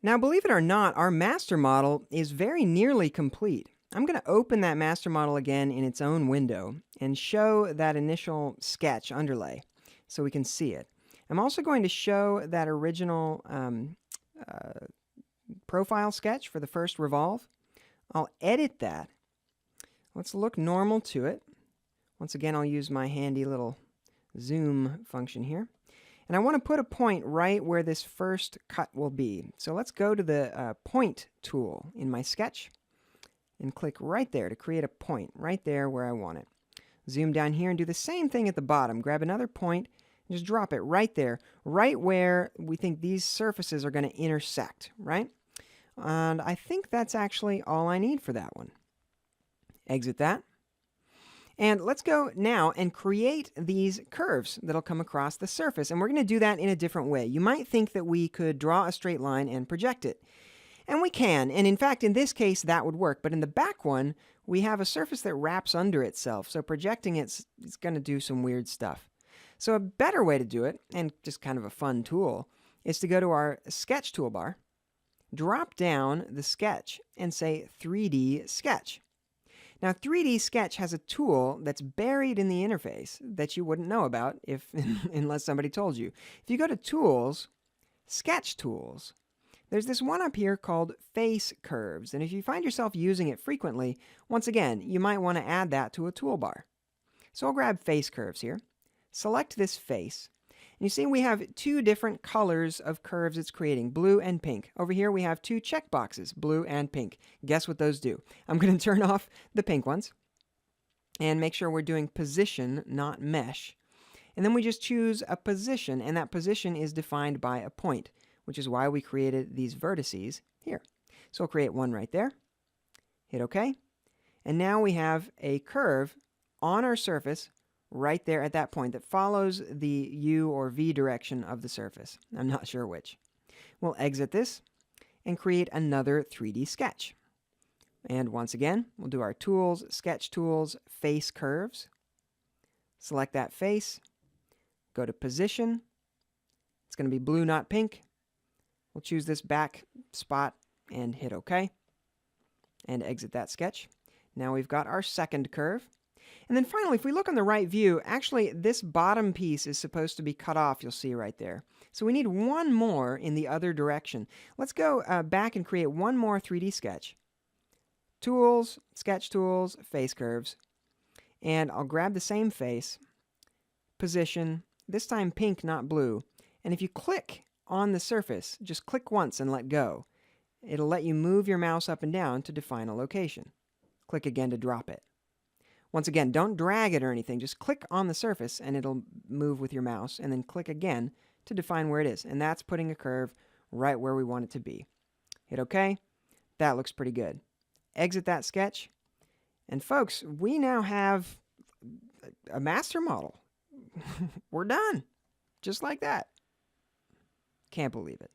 Now, believe it or not, our master model is very nearly complete. I'm going to open that master model again in its own window and show that initial sketch underlay so we can see it. I'm also going to show that original uh, profile sketch for the first revolve. I'll edit that. Let's look normal to it. Once again, I'll use my handy little zoom function here. And I want to put a point right where this first cut will be. So let's go to the point tool in my sketch and click right there to create a point right there where I want it. Zoom down here and do the same thing at the bottom. Grab another point and just drop it right there, right where we think these surfaces are going to intersect, right? And I think that's actually all I need for that one. Exit that. And let's go now and create these curves that'll come across the surface. And we're going to do that in a different way. You might think that we could draw a straight line and project it. And we can. And in fact, in this case, that would work. But in the back one, we have a surface that wraps under itself. So projecting it's going to do some weird stuff. So a better way to do it, and just kind of a fun tool, is to go to our sketch toolbar, drop down the sketch, and say 3D sketch. Now, 3D Sketch has a tool that's buried in the interface that you wouldn't know about unless somebody told you. If you go to Tools, Sketch Tools, there's this one up here called Face Curves. And if you find yourself using it frequently, once again, you might want to add that to a toolbar. So I'll grab Face Curves here, select this face, and you see we have two different colors of curves it's creating, blue and pink. Over here we have two check boxes, blue and pink. Guess what those do? I'm going to turn off the pink ones and make sure we're doing position, not mesh. And then we just choose a position, and that position is defined by a point, which is why we created these vertices here. So we'll create one right there, hit OK, and now we have a curve on our surface right there at that point that follows the U or V direction of the surface. I'm not sure which. We'll exit this and create another 3D sketch. And once again, we'll do our Tools, Sketch Tools, Face Curves. Select that face. Go to Position. It's going to be blue, not pink. We'll choose this back spot and hit OK. And exit that sketch. Now we've got our second curve. And then finally, if we look on the right view, actually this bottom piece is supposed to be cut off, you'll see right there. So we need one more in the other direction. Let's go back and create one more 3D sketch. Tools, Sketch Tools, Face Curves. And I'll grab the same face, position, this time pink, not blue. And if you click on the surface, just click once and let go. It'll let you move your mouse up and down to define a location. Click again to drop it. Once again, don't drag it or anything. Just click on the surface and it'll move with your mouse, and then click again to define where it is. And that's putting a curve right where we want it to be. Hit OK. That looks pretty good. Exit that sketch. And folks, we now have a master model. We're done. Just like that. Can't believe it.